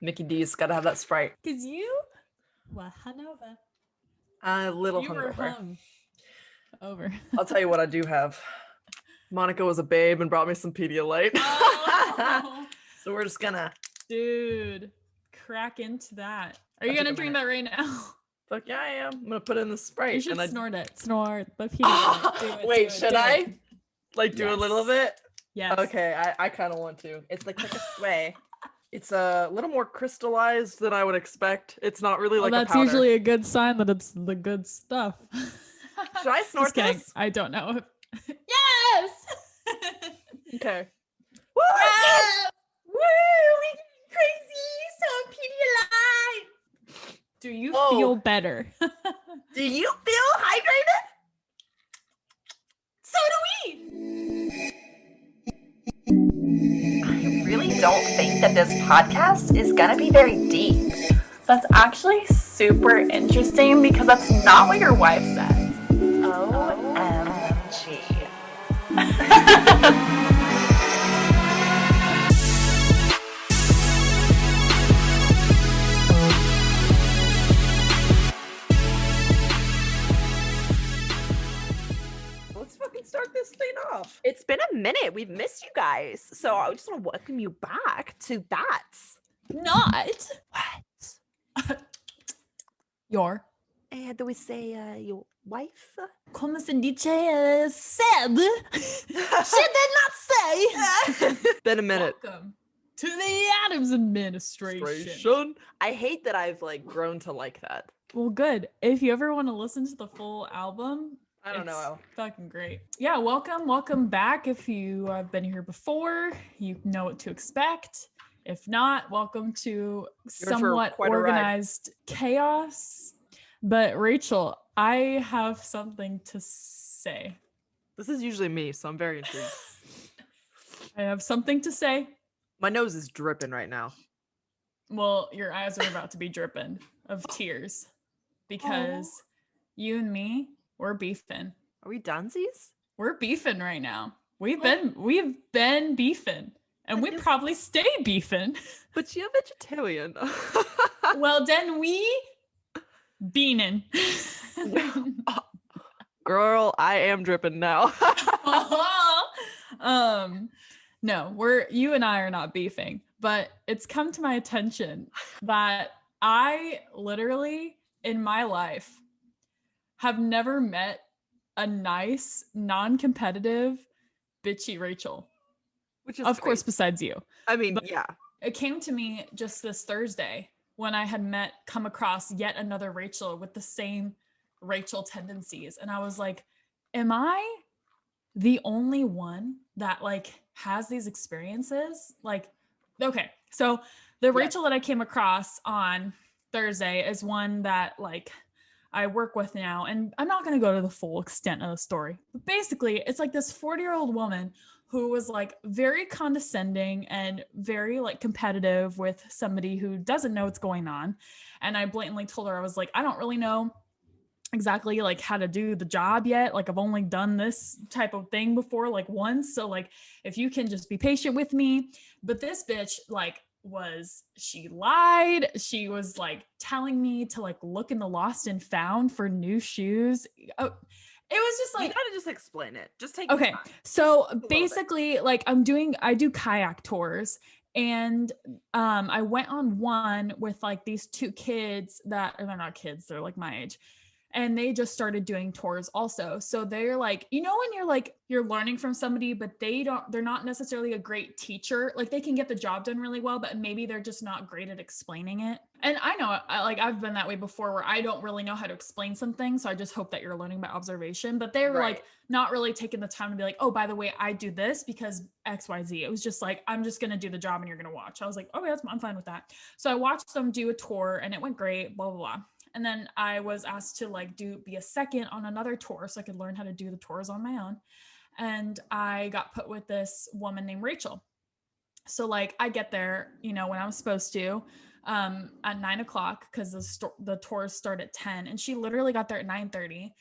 Mickey D's gotta have that Sprite. Because you were hungover. A little You were hungover. over. I'll tell you what I do have. Monica was a babe and brought me some Pedialyte. Oh. So we're just gonna... Dude, crack into that. Are you gonna drink that right now? Fuck yeah, I am. I'm gonna put in the Sprite. You should snort it. Snort the Pedialyte. Wait, should I? Like do a little bit? Yes. Okay, I kind of want to. It's the quickest way. It's a little more crystallized than I would expect. It's not really like a powder. That's usually a good sign that it's the good stuff. Should I snort this? I don't know. Yes! Okay. Woo! Yes! Woo! We crazy! Some Pedialyte! Do you feel better? Do you feel hydrated? So do we! I really don't think that this podcast is gonna be very deep. That's actually super interesting because that's not what your wife said. OMG. Let's fucking start this thing off. It's been a minute. We've missed you guys. So I just want to welcome you back to That's Not What? Your. And do we say your wife? Como se dice said. She did not say. Been a minute. Welcome to the Adams administration. I hate that I've like grown to like that. Well, good. If you ever want to listen to the full album, I don't know. Fucking great. Yeah, welcome back. If you have been here before, you know what to expect. If not, welcome to somewhat organized chaos. But Rachel, I have something to say. This is usually me, so I'm very intrigued. I have something to say. My nose is dripping right now. Well, your eyes are about to be dripping of tears because you and me, we're beefing. Are we dunsies? We're beefing right now. We've been beefing, and we probably stay beefing. But you're vegetarian. Well, then we beanin'. Girl, I am dripping now. No, you and I are not beefing, but it's come to my attention that I literally in my life have never met a nice, non-competitive, bitchy Rachel. Which is of course, besides you. I mean, but yeah. It came to me just this Thursday when I had come across yet another Rachel with the same Rachel tendencies. And I was like, am I the only one that like has these experiences? Like, okay. So the Rachel that I came across on Thursday is one that like I work with now, and I'm not going to go to the full extent of the story, but basically it's like this 40-year-old woman who was like very condescending and very like competitive with somebody who doesn't know what's going on. And I blatantly told her, I was like, I don't really know exactly like how to do the job yet. Like I've only done this type of thing before, like once. So like, if you can just be patient with me. But this bitch like she lied. She was like telling me to like look in the lost and found for new shoes. Oh, it was just like, you gotta just explain it. Just take okay. So basically like I do kayak tours, and I went on one with like these two kids that they're not kids, they're like my age. And they just started doing tours also. So they're like, you know, when you're learning from somebody, but they're not necessarily a great teacher. Like they can get the job done really well, but maybe they're just not great at explaining it. And I know I've been that way before where I don't really know how to explain something. So I just hope that you're learning by observation, but they were like not really taking the time to be like, oh, by the way, I do this because XYZ. It was just like, I'm just going to do the job and you're going to watch. I was like, okay, I'm fine with that. So I watched them do a tour and it went great, blah, blah, blah. And then I was asked to like be a second on another tour so I could learn how to do the tours on my own. And I got put with this woman named Rachel. So like I get there, you know, when I was supposed to at 9:00 because the tours start at 10, and she literally got there at 9:30.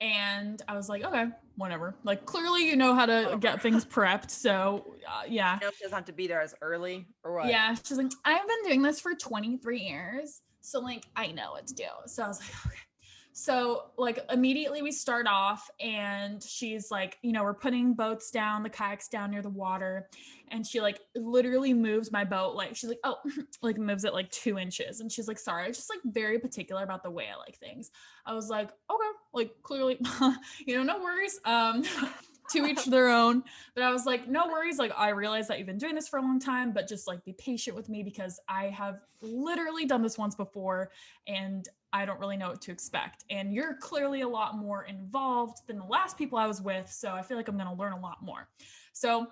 And I was like, okay, whatever. Like, clearly you know how to get things prepped. So yeah. You know, she doesn't have to be there as early or what? Yeah. She's like, I've been doing this for 23 years. So like, I know what to do. So I was like, okay. So like immediately we start off and she's like, you know, we're putting boats down, the kayaks down near the water. And she like literally moves my boat. Like she's like, oh, like moves it like 2 inches. And she's like, sorry, I'm just like very particular about the way I like things. I was like, okay, like clearly, you know, no worries. To each their own. But I was like, no worries. Like, I realize that you've been doing this for a long time, but just like be patient with me because I have literally done this once before and I don't really know what to expect. And you're clearly a lot more involved than the last people I was with. So I feel like I'm going to learn a lot more. So,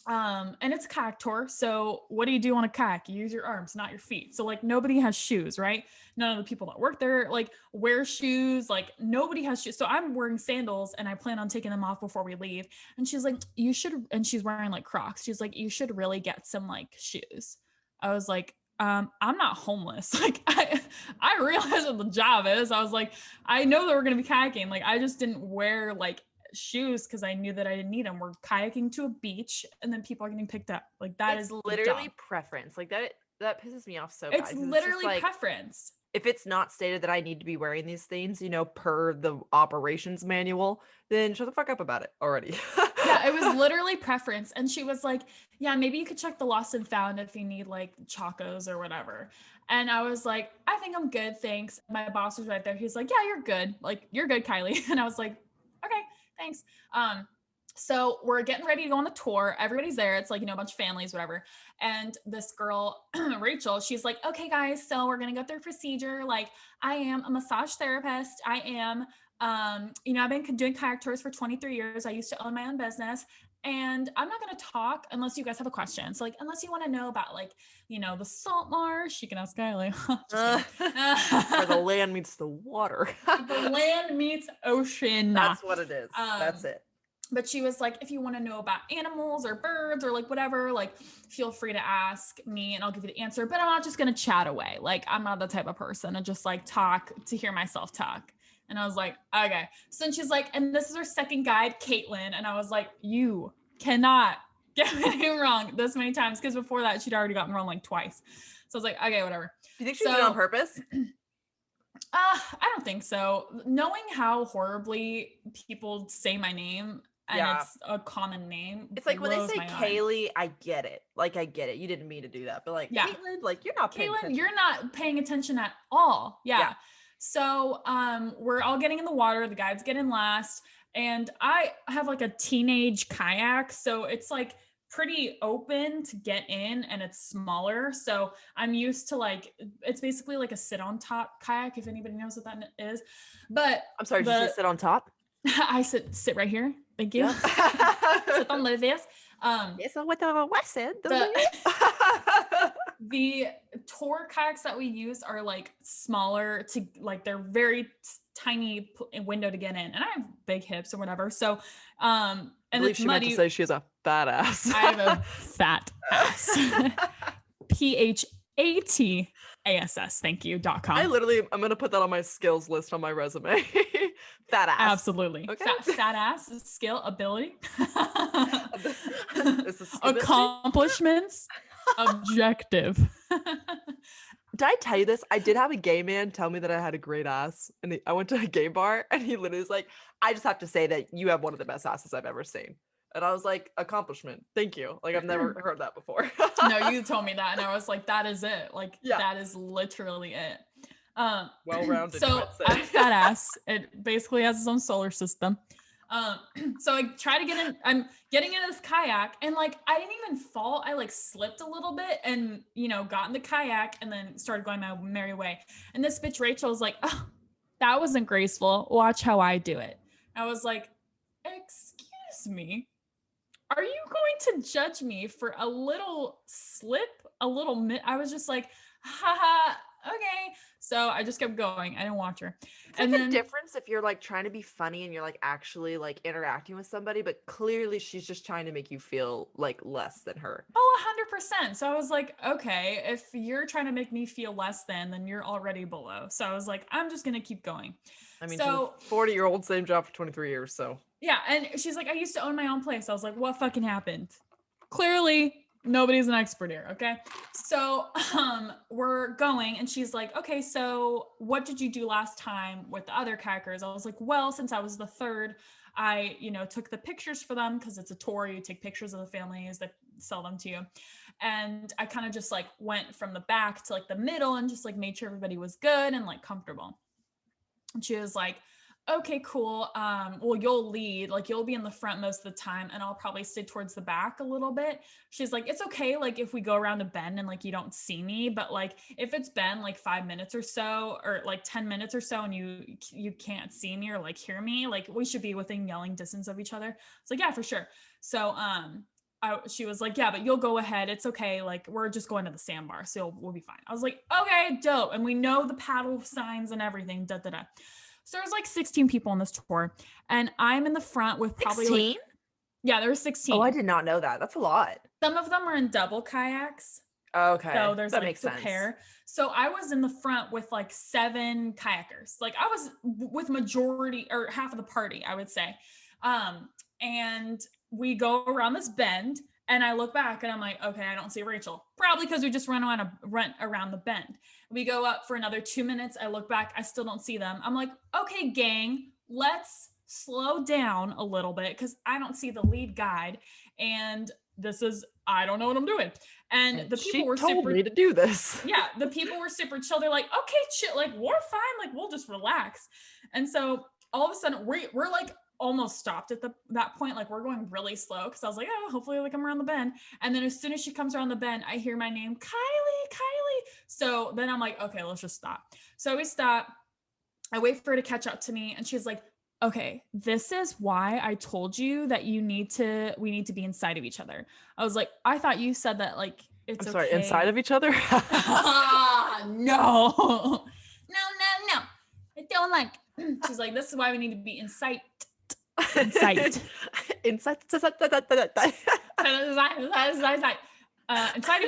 and it's a kayak tour. So what do you do on a kayak? You use your arms, not your feet. So like nobody has shoes, right? None of the people that work there like wear shoes. Like nobody has shoes. So I'm wearing sandals and I plan on taking them off before we leave. And she's like, you should, and she's wearing like Crocs. She's like, you should really get some like shoes. I was like, I'm not homeless. Like I realized what the job is. I was like, I know that we're going to be kayaking. Like I just didn't wear like shoes because I knew that I didn't need them. We're kayaking to a beach and then people are getting picked up. Like that it's is literally preference. Like that pisses me off so bad. It's literally like, preference. If it's not stated that I need to be wearing these things, you know, per the operations manual, then shut the fuck up about it already. Yeah, it was literally preference. And she was like, yeah, maybe you could check the lost and found if you need like chacos or whatever. And I was like, I think I'm good, thanks. My boss was right there. He's like, yeah, you're good. Like, you're good, KaiLee. And I was like, okay, thanks. So we're getting ready to go on the tour. Everybody's there. It's like, you know, a bunch of families, whatever. And this girl, Rachel, she's like, okay, guys, so we're going to go through procedure. Like I am a massage therapist. I am, you know, I've been doing kayak tours for 23 years. I used to own my own business and I'm not going to talk unless you guys have a question. So like, unless you want to know about like, you know, the salt marsh, you can ask KaiLee. Where the land meets the water. The land meets ocean. That's what it is. That's it. But she was like, if you want to know about animals or birds or like whatever, like feel free to ask me and I'll give you the answer, but I'm not just going to chat away. Like I'm not the type of person to just like talk to hear myself talk. And I was like, okay. So then she's like, and this is our second guide, Caitlin. And I was like, you cannot get my name wrong this many times. Cause before that she'd already gotten wrong like twice. So I was like, okay, whatever. Do you think she did it on purpose? I don't think so. Knowing how horribly people say my name, and it's a common name. It's like when they say KaiLee, I get it. Like I get it. You didn't mean to do that, but like Caitlin, like you're not paying attention. You're not paying attention at all. Yeah. So we're all getting in the water. The guides get in last, and I have like a teenage kayak, so it's like pretty open to get in, and it's smaller. So I'm used to like it's basically like a sit on top kayak. If anybody knows what that is, but I'm sorry, did you say sit on top? I sit right here. Thank you. Sit on this. Yes, what the West said. The tour kayaks that we use are like smaller to like they're very tiny window to get in, and I have big hips or whatever. So, and I believe she meant to say she has a fat ass. I have a fat ass. PHATASS. Thank you. .com. I'm gonna put that on my skills list on my resume. Fat ass. Absolutely. Okay. Fat ass is skill, ability. Accomplishments. Objective. Did I tell you this? I did have a gay man tell me that I had a great ass, and I went to a gay bar, and he literally was like, "I just have to say that you have one of the best asses I've ever seen." And I was like, accomplishment. Thank you. Like, I've never heard that before. No, you told me that. And I was like, that is it. Like, that is literally it. Well-rounded. So I'm fat ass. It basically has its own solar system. So I try to get in, I'm getting into this kayak and like, I didn't even fall. I like slipped a little bit and, you know, got in the kayak and then started going my merry way. And this bitch, Rachel, was like, oh, that wasn't graceful. Watch how I do it. I was like, excuse me. Are you going to judge me for a little slip, I was just like, haha, okay. So I just kept going. I didn't watch her. It's like a difference if you're like trying to be funny and you're like actually like interacting with somebody, but clearly she's just trying to make you feel like less than her. Oh, 100%. So I was like, okay, if you're trying to make me feel less than, then you're already below. So I was like, I'm just gonna keep going. I mean, so 40-year-old, same job for 23 years. So yeah, and she's like, I used to own my own place. I was like, what fucking happened? Clearly, nobody's an expert here, okay? So we're going, and she's like, okay, so what did you do last time with the other kayakers? I was like, well, since I was the third, I, took the pictures for them because it's a tour. You take pictures of the families that sell them to you. And I kind of just like went from the back to like the middle and just like made sure everybody was good and like comfortable. And she was like, okay, cool. Well, you'll lead, like you'll be in the front most of the time and I'll probably stay towards the back a little bit. She's like, it's okay. Like if we go around a bend and like, you don't see me, but like, if it's been like 5 minutes or so, or like 10 minutes or so, and you can't see me or like hear me, like we should be within yelling distance of each other. It's like, yeah, for sure. So, she was like, yeah, but you'll go ahead. It's okay. Like we're just going to the sandbar. So we'll be fine. I was like, okay, dope. And we know the paddle signs and everything. Da, da, da. So there's like 16 people on this tour and I'm in the front with probably 16? Like, yeah, there were 16. Oh, I did not know that. That's a lot. Some of them are in double kayaks. Okay. So there's that like makes the sense. pair. So I was in the front with like 7 kayakers. Like I was with majority or half of the party, I would say. And we go around this bend and I look back and I'm like, okay, I don't see Rachel. Probably because we just run around the bend. We go up for another 2 minutes. I look back. I still don't see them. I'm like, okay, gang, let's slow down a little bit because I don't see the lead guide. And I don't know what I'm doing. And the people were told me to do this. Yeah, the people were super chill. They're like, okay, chill. Like, we're fine. Like, we'll just relax. And so all of a sudden, we're like, almost stopped at that point. Like we're going really slow because I was like, oh, hopefully like I'm around the bend. And then as soon as she comes around the bend, I hear my name, KaiLee. So then I'm like, okay, let's just stop. So we stop. I wait for her to catch up to me. And she's like, okay, this is why I told you that we need to be inside of each other. I was like, I thought you said that like, it's I'm sorry, okay. inside of each other? No. I don't like. She's like, this is why we need to be inside inside of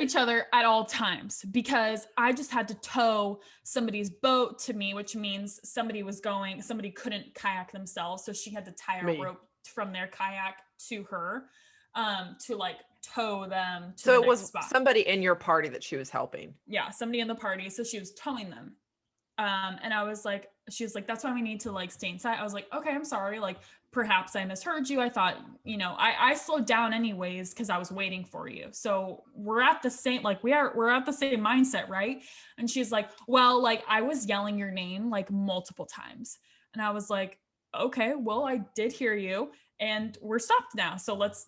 each other at all times, because I just had to tow somebody's boat to me, which means somebody couldn't kayak themselves, so she had to tie a rope from their kayak to her to like tow them to so the it was spot. Somebody in your party that she was helping. Yeah, somebody in the party, so she was towing them. And I was like, she was like, that's why we need to like stay inside. I was like, okay, I'm sorry. Like, perhaps I misheard you. I thought, I slowed down anyways, cause I was waiting for you. So we're at the same, like we're at the same mindset. Right. And she's like, well, like I was yelling your name like multiple times. And I was like, okay, well, I did hear you and we're stopped now. So let's,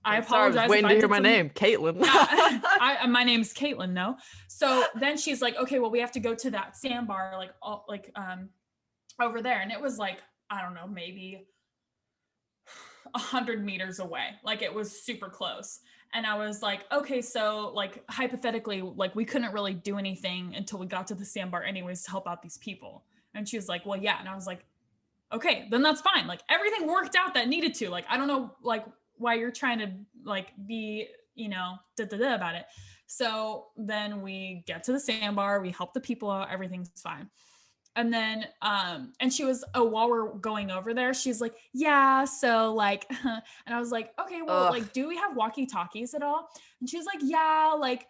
I apologize. I was waiting to hear my name, Caitlin. Yeah, my name's Caitlin, no. So then she's like, okay, well, we have to go to that sandbar, like over there. And it was like, I don't know, maybe 100 meters away. Like it was super close. And I was like, okay, so like hypothetically, like we couldn't really do anything until we got to the sandbar anyways to help out these people. And she was like, well, yeah. And I was like, okay, then that's fine. Like everything worked out that needed to. Like, I don't know, like why you're trying to like be, about it. So then we get to the sandbar, we help the people out, everything's fine. And then, and she was, while we're going over there, she's like, yeah, so like, and I was like, okay, well, like, do we have walkie-talkies at all? And she was like, yeah, like,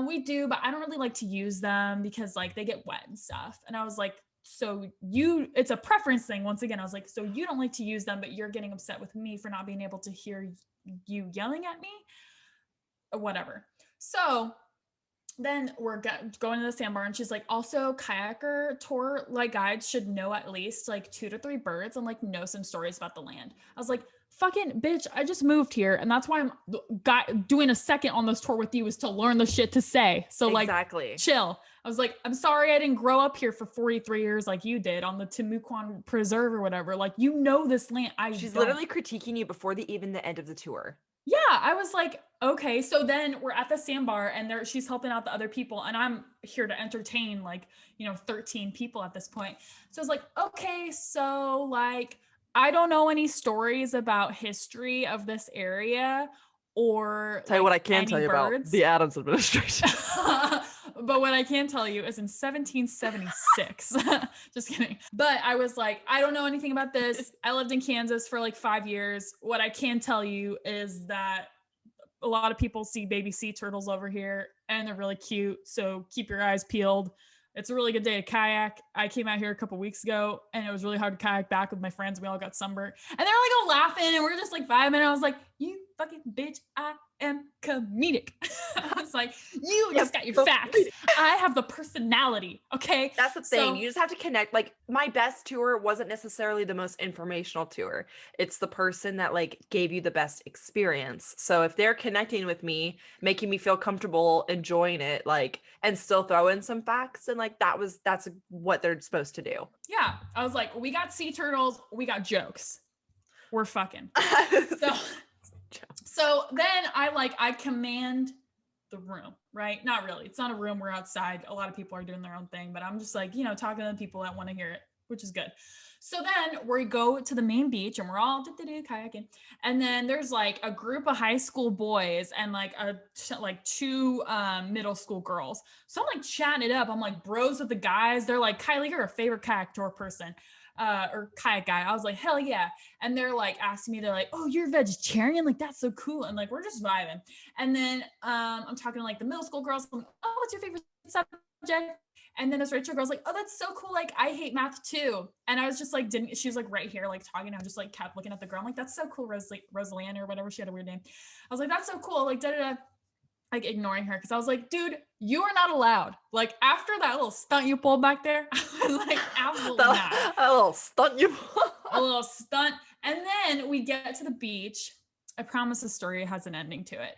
we do, but I don't really like to use them because like they get wet and stuff. And I was like, so it's a preference thing. Once again, I was like, so you don't like to use them, but you're getting upset with me for not being able to hear you yelling at me or whatever. So then we're going to the sandbar and she's like, also kayaker tour like guides should know at least like 2 to 3 birds and like know some stories about the land. I was like, fucking bitch, I just moved here and that's why I'm doing a second on this tour with you is to learn the shit to say. So like, exactly. Chill. I was like, I'm sorry I didn't grow up here for 43 years like you did on the Timucuan Preserve or whatever. Like, this land. She's literally critiquing you before even the end of the tour. Yeah, I was like, okay. So then we're at the sandbar and she's helping out the other people, and I'm here to entertain 13 people at this point. So I was like, okay, so like I don't know any stories about history of this area or Tell you what I can any tell you about birds. the Adams administration. But what I can tell you is in 1776, just kidding. But I was like, I don't know anything about this. I lived in Kansas for 5 years. What I can tell you is that a lot of people see baby sea turtles over here and they're really cute. So keep your eyes peeled. It's a really good day to kayak. I came out here a couple weeks ago and it was really hard to kayak back with my friends. We all got sunburned and they're all laughing and we're just vibing. And I was like, you fucking bitch, I am comedic. I was like, you just got your facts. I have the personality. Okay. That's the thing. You just have to connect. My best tour wasn't necessarily the most informational tour. It's the person that gave you the best experience. So if they're connecting with me, making me feel comfortable, enjoying it, and still throw in some facts, and that's what they're supposed to do. Yeah. I was like, we got sea turtles. We got jokes. We're fucking. So then I command the room, right? Not really. It's not a room. We're outside. A lot of people are doing their own thing, but I'm just talking to the people that want to hear it, which is good. So then we go to the main beach and we're all kayaking. And then there's a group of high school boys and two middle school girls. So I'm chatting it up. I'm bros with the guys. They're like, KaiLee, you're a favorite kayak tour person. Or kayak guy. I was like, hell yeah. And they're asking me, they're like, oh, you're vegetarian? That's so cool. And we're just vibing. And then I'm talking to the middle school girls. I'm like, oh, what's your favorite subject? And then this Rachel girl's like, oh, that's so cool. I hate math too. And I was just she was right here, talking. I just kept looking at the girl. I'm like, that's so cool, Rosalie or whatever. She had a weird name. I was like, that's so cool. Ignoring her because I was like, dude, you are not allowed. After that little stunt you pulled back there, I was absolutely not. A little stunt you pulled. A little stunt. And then we get to the beach. I promise the story has an ending to it.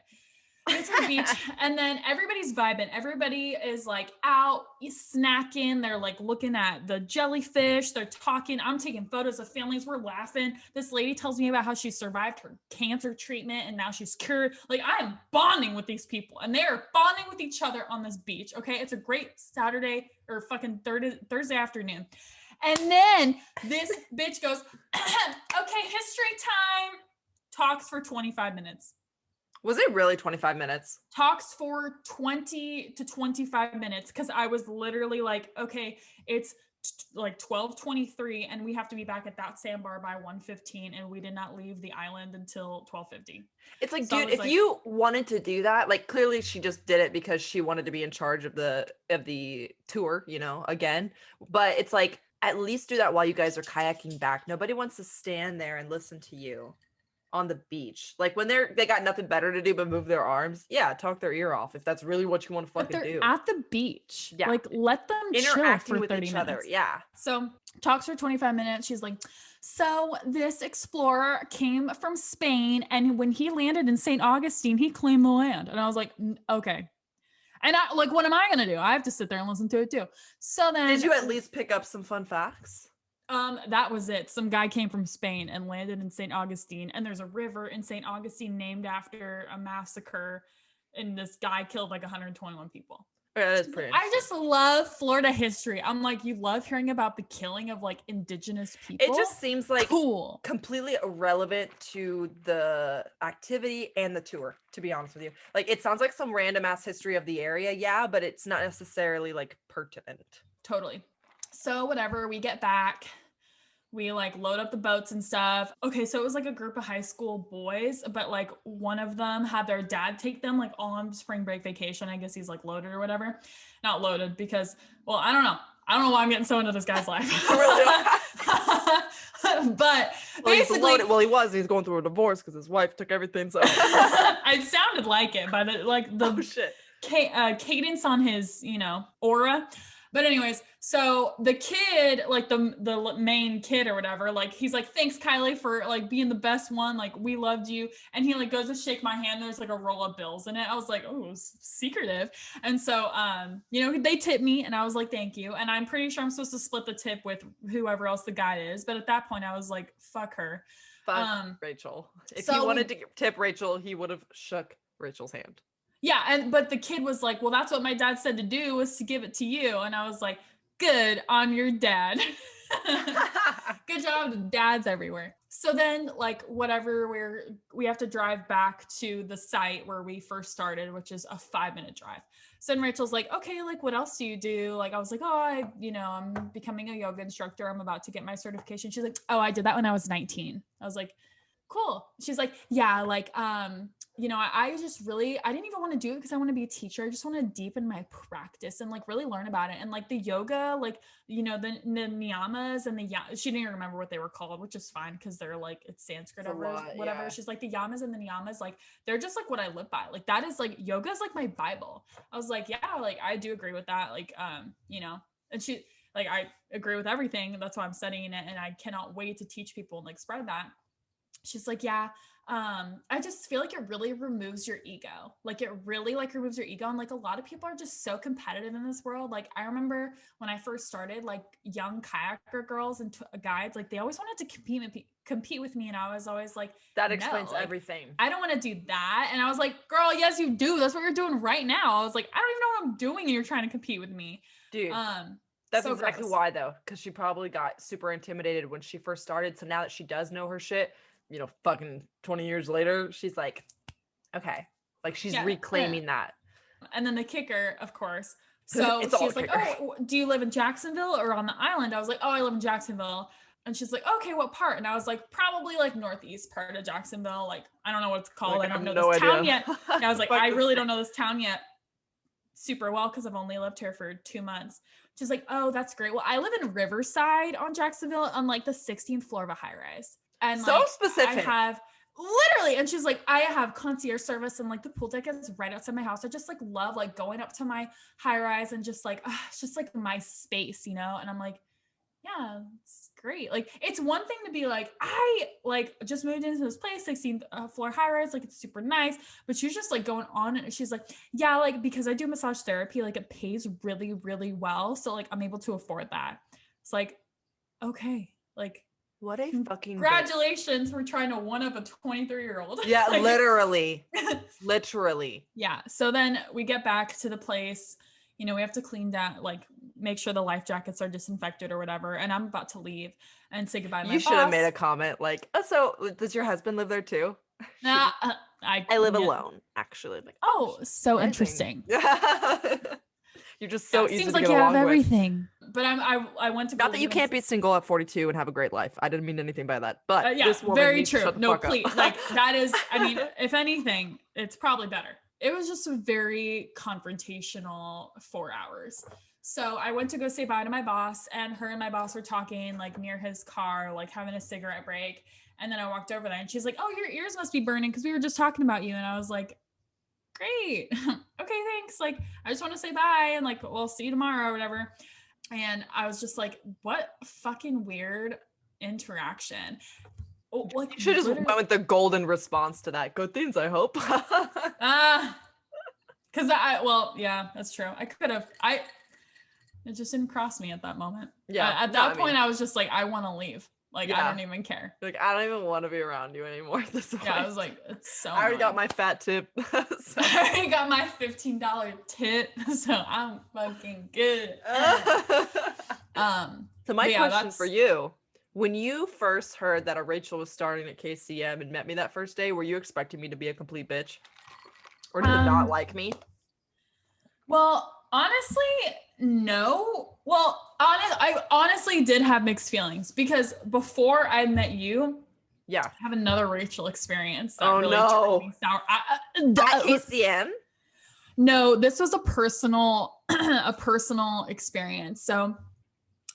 We get to the beach and then everybody's vibing. Everybody is out snacking. They're looking at the jellyfish. They're talking. I'm taking photos of families. We're laughing. This lady tells me about how she survived her cancer treatment and now she's cured. I am bonding with these people and they are bonding with each other on this beach. Okay. It's a great Saturday or fucking Thursday afternoon. And then this bitch goes, okay, history time. Talks for 25 minutes. Was it really 25 minutes? Talks for 20 to 25 minutes because I was literally okay, it's 12:23 and we have to be back at that sandbar by 1:15 and we did not leave the island until 12:50. It's dude, if you wanted to do that, clearly she just did it because she wanted to be in charge of the tour, again. But it's at least do that while you guys are kayaking back. Nobody wants to stand there and listen to you on the beach. When they got nothing better to do but move their arms. Yeah, talk their ear off if that's really what you want to fucking do. At the beach. Yeah. Let them interacting chill for with 30 each minutes. other. Yeah. So talks for 25 minutes. She's like, so this explorer came from Spain and when he landed in St. Augustine, he claimed the land. And I was like, okay. And I what am I going to do? I have to sit there and listen to it too. So then did you at least pick up some fun facts? That was it. Some guy came from Spain and landed in St. Augustine, and there's a river in St. Augustine named after a massacre, and this guy killed 121 people. Yeah, that's pretty. I just love Florida history. I'm you love hearing about the killing of indigenous people. It just seems cool, completely irrelevant to the activity and the tour, to be honest with you. It sounds like some random ass history of the area, yeah, but it's not necessarily pertinent. Totally. So whatever, we get back, we load up the boats and stuff. Okay, so it was a group of high school boys, but one of them had their dad take them all on spring break vacation. I guess he's loaded or whatever. Not loaded because, well, I don't know why I'm getting so into this guy's life. But basically, he's going through a divorce because his wife took everything. So it sounded like it by the oh shit, cadence on his aura. But anyways, so the kid, the main kid or whatever, he's thanks KaiLee for being the best one. We loved you. And he goes to shake my hand. There's a roll of bills in it. I was like, oh, secretive. And so, they tipped me and I was like, thank you. And I'm pretty sure I'm supposed to split the tip with whoever else the guy is. But at that point I was like, fuck her. Fuck Rachel. If so he wanted to tip Rachel, he would have shook Rachel's hand. Yeah, but the kid was like, well, that's what my dad said to do, was to give it to you. And I was like, good, I'm your dad. Good job, dads everywhere. So then, like, whatever, we have to drive back to the site where we first started, which is a 5-minute drive. So then Rachel's like, okay, like, what else do you do? Like, I was like, oh, I'm becoming a yoga instructor. I'm about to get my certification. She's like, oh, I did that when I was 19. I was like, cool. She's like, yeah, like, I didn't even want to do it because I want to be a teacher. I just want to deepen my practice and like really learn about it. And like the yoga, like, the niyamas and she didn't even remember what they were called, which is fine because they're like, it's Sanskrit or whatever. Yeah. She's like, the yamas and the niyamas, like, they're just like what I live by. Like, that is like, yoga is like my Bible. I was like, yeah, like, I do agree with that. Like, and she, like, I agree with everything. That's why I'm studying it. And I cannot wait to teach people and like spread that. She's like, yeah, I just feel like it really removes your ego. Like, it really like removes your ego. And like, a lot of people are just so competitive in this world. Like, I remember when I first started, like, young kayaker girls and guides, like, they always wanted to compete with me. And I was always like, that explains everything. I don't want to do that. And I was like, girl, yes, you do. That's what you're doing right now. I was like, I don't even know what I'm doing. And you're trying to compete with me. Dude. That's so exactly gross. Why though. Cause she probably got super intimidated when she first started. So now that she does know her shit, fucking 20 years later, she's like, okay, like she's reclaiming that. And then the kicker, of course. So she's like, oh, do you live in Jacksonville or on the island? I was like, oh, I live in Jacksonville. And she's like, okay, what part? And I was like, probably like northeast part of Jacksonville. Like, I don't know what it's called. Like, I don't know this town yet. And I was like, I really don't know this town yet super well because I've only lived here for 2 months. She's like, oh, that's great. Well, I live in Riverside on Jacksonville on like the 16th floor of a high rise. And so like, specific. I have literally, and she's like, I have concierge service and like the pool deck is right outside my house. I just like love like going up to my high rise and just like, it's just like my space, And I'm like, yeah, it's great. Like, it's one thing to be like, I like just moved into this place, 16th floor high rise, like it's super nice. But she's just like going on and she's like, yeah, like because I do massage therapy, like it pays really, really well. So like I'm able to afford that. It's like, okay, like, what a fucking congratulations for trying to one up a 23-year-old. Yeah, like, literally. Yeah. So then we get back to the place, we have to clean down, like make sure the life jackets are disinfected or whatever. And I'm about to leave and say goodbye to my boss. You should have made a comment like, oh, so does your husband live there too? I live alone, actually. Like, oh, so interesting. You're just so easy seems to like get you along have everything. With. But I went to not that you can't be single at 42 and have a great life. I didn't mean anything by that. But this woman very needs true. To shut the No, fuck please, up. like that is. I mean, if anything, it's probably better. It was just a very confrontational 4 hours. So I went to go say bye to my boss, and her and my boss were talking like near his car, like having a cigarette break. And then I walked over there, and she's like, "Oh, your ears must be burning because we were just talking about you." And I was like, great. Okay, thanks. Like, I just want to say bye and like, we'll see you tomorrow or whatever. And I was just like, what fucking weird interaction. Oh, like, you should just went with the golden response to that. Good things, I hope. Cause yeah, that's true. I could have, it just didn't cross me at that moment. Yeah. At that point, I was just like, I want to leave. Like, I don't even care. Like, I don't even want to be around you anymore at this point. Yeah, I was like, it's so I already got my fat tip. So. I already got my $15 tip, so I'm fucking good. So my question for you, when you first heard that a Rachel was starting at KCM and met me that first day, were you expecting me to be a complete bitch? Or did you not like me? Well, honestly, no. Well, I honestly did have mixed feelings because before I met you, I have another Rachel experience. That really turned me sour. At KCM? No, this was a personal experience. So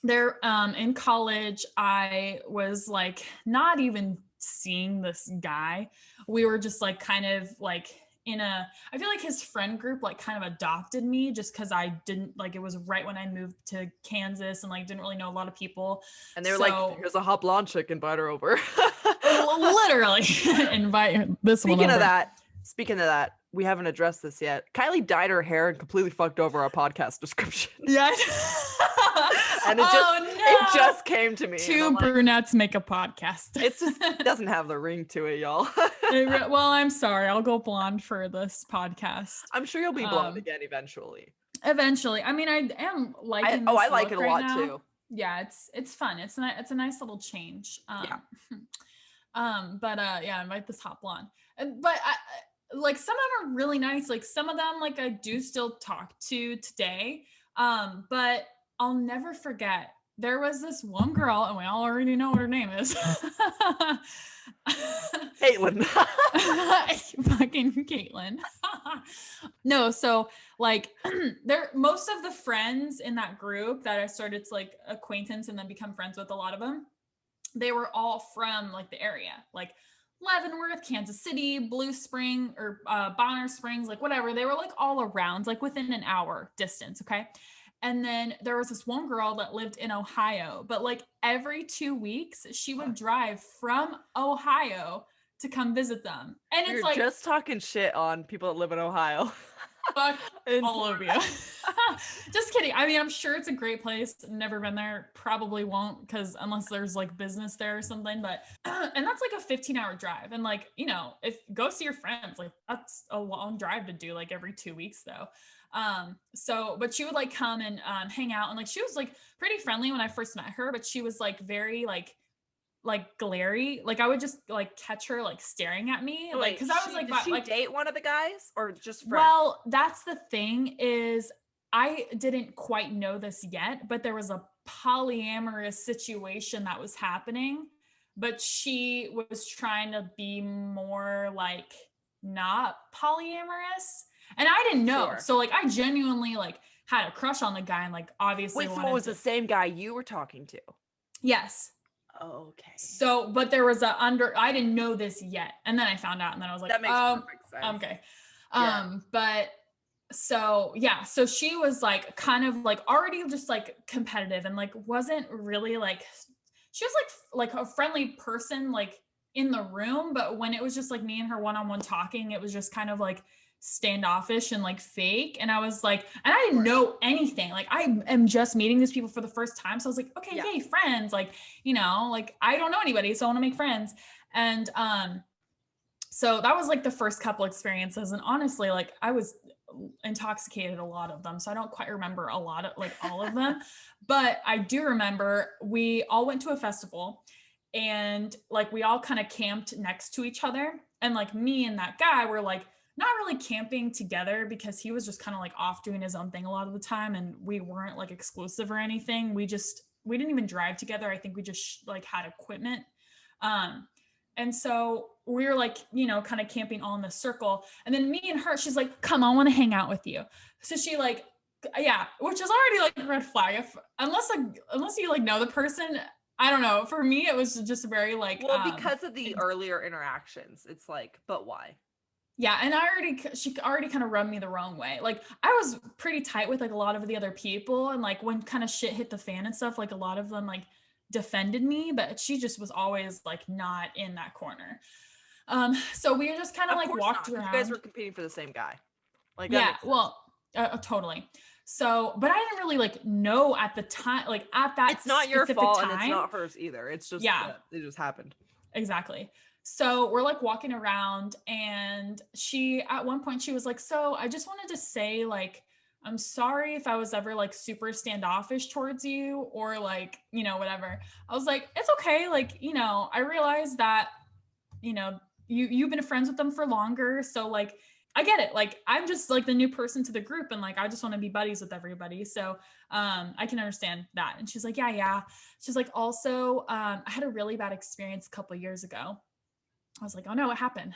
there, in college, I was like not even seeing this guy. We were just like kind of like I feel like his friend group like kind of adopted me just because I didn't like, it was right when I moved to Kansas and like didn't really know a lot of people. And they were like, here's a hot blonde chick, invite her over. Literally invite this one over. Speaking of that, we haven't addressed this yet. KaiLee dyed her hair and completely fucked over our podcast description. Yeah. And it It just came to me. Two brunettes make a podcast. It just doesn't have the ring to it, y'all. Well, I'm sorry. I'll go blonde for this podcast. I'm sure you'll be blonde again eventually. Eventually. I mean, I am liking I this like it a look right lot now. too. Yeah, it's fun. It's a nice little change. Yeah. Yeah, I like this hot blonde. But like some of them are really nice. Like some of them, like I do still talk to today. But I'll never forget. There was this one girl, and we all already know what her name is. Caitlin. Fucking Caitlin. No, so like most of the friends in that group that I started to like acquaintance and then become friends with, a lot of them, they were all from like the area, like Leavenworth, Kansas City, Blue Spring, or Bonner Springs, like whatever. They were like all around, like within an hour distance. Okay. And then there was this one girl that lived in Ohio, but like every 2 weeks she would drive from Ohio to come visit them. And it's like just talking shit on people that live in Ohio. Fuck all of you. Just kidding. I mean, I'm sure it's a great place. Never been there. Probably won't, because unless there's like business there or something. But and that's like a 15-hour drive. And like, you know, if go see your friends, like that's a long drive to do like every 2 weeks though. But she would like come and hang out, and like she was like pretty friendly when I first met her, but she was like very like glary. Like I would just like catch her like staring at me. Wait, like because I was like, did she date one of the guys or just friends? Well, that's the thing, is I didn't quite know this yet, but there was a polyamorous situation that was happening, but she was trying to be more like not polyamorous. And I didn't know. Sure. So like I genuinely like had a crush on the guy, and like obviously Wait, so it was the same guy you were talking to? Yes. Okay. So, but there was I didn't know this yet. And then I found out, and then I was like, that makes perfect sense. Okay. Yeah. But so yeah, so she was like kind of like already just like competitive, and like wasn't really like, she was like a friendly person like in the room, but when it was just like me and her one-on-one talking, it was just kind of like standoffish and like fake. And I was like, and I didn't know anything. Like I am just meeting these people for the first time. So I was like, okay, yay, friends. Like, you know, like I don't know anybody, so I want to make friends. And so that was like the first couple experiences. And honestly, like I was intoxicated a lot of them, so I don't quite remember a lot of like all of them. But I do remember we all went to a festival, and like we all kind of camped next to each other. And like me and that guy were like not really camping together, because he was just kind of like off doing his own thing a lot of the time, and we weren't like exclusive or anything. We didn't even drive together. I think we just like had equipment. And so we were like, you know, kind of camping all in the circle. And then me and her, she's like, come on, I want to hang out with you. So she like, yeah, which is already like a red flag. Unless you like know the person, I don't know. For me, it was just very like, well, because of the earlier interactions, it's like, but why? Yeah. And she already kind of rubbed me the wrong way. Like I was pretty tight with like a lot of the other people. And like when kind of shit hit the fan and stuff, like a lot of them like defended me, but she just was always like not in that corner. So we just kind of like walked around. You guys were competing for the same guy. Like yeah, well, totally. So, but I didn't really like know at the time, like at that it's not your fault time, and it's not hers either. It's just, it just happened. Exactly. So we're like walking around, and at one point she was like, so I just wanted to say, like, I'm sorry if I was ever like super standoffish towards you, or like, you know, whatever. I was like, it's okay. Like, you know, I realized that, you know, you've been friends with them for longer. So like, I get it. Like, I'm just like the new person to the group, and like, I just want to be buddies with everybody. So I can understand that. And she's like, yeah. She's like, also, I had a really bad experience a couple of years ago. I was like, oh no, what happened?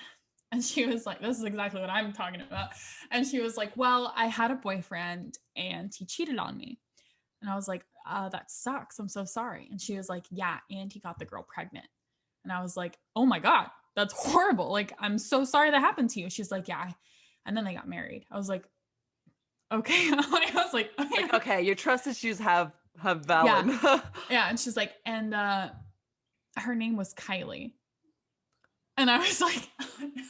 And she was like, this is exactly what I'm talking about. And she was like, well, I had a boyfriend and he cheated on me. And I was like, that sucks. I'm so sorry. And she was like, yeah, and he got the girl pregnant. And I was like, oh my God, that's horrible. Like, I'm so sorry that happened to you. She's like, yeah. And then they got married. I was like, okay. I was like, okay, your trust issues have valid. Yeah. And she's like, and her name was KaiLee. And I was like, oh no.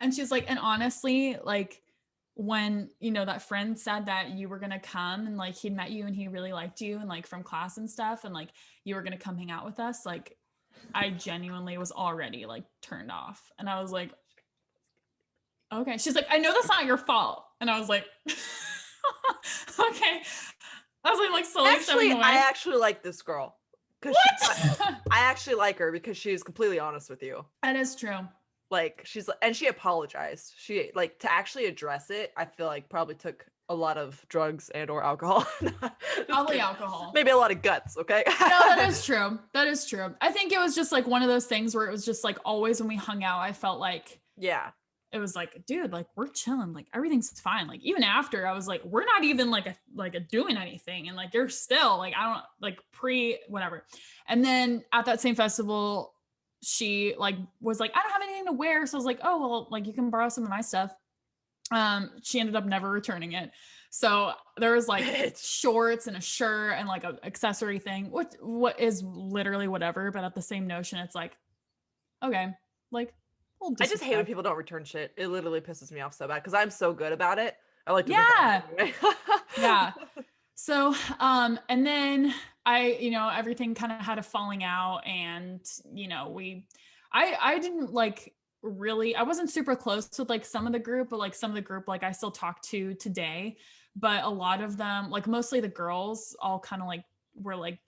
And she's like, and honestly, like, when, you know, that friend said that you were going to come and like he'd met you and he really liked you and like from class and stuff and like you were going to come hang out with us, like I genuinely was already like turned off. And I was like, okay. She's like, I know that's not your fault. And I was like, okay. I was like slowly stepping away. I actually like this girl. What? I actually like her because she's completely honest with you. That is true. Like and she apologized. She like to actually address it. I feel like probably took a lot of drugs and or alcohol. Probably alcohol. Maybe a lot of guts. Okay. No, that is true. That is true. I think it was just like one of those things where it was just like always when we hung out, I felt like it was like, dude, like we're chilling, like everything's fine. Like even after I was like, we're not even like a doing anything, and like you're still like I don't like pre whatever. And then at that same festival, she like was like, I don't have anything to wear, so I was like, oh well, like you can borrow some of my stuff. She ended up never returning it. So there was like shorts and a shirt and like an accessory thing, what is literally whatever, but at the same notion, it's like, okay, like. I just hate when people don't return shit. It literally pisses me off so bad because I'm so good about it. I like to anyway. Yeah. So and then I, you know, everything kind of had a falling out, and you know, I didn't like really, I wasn't super close with like some of the group, but like some of the group like I still talk to today, but a lot of them, like mostly the girls, all kind of like were like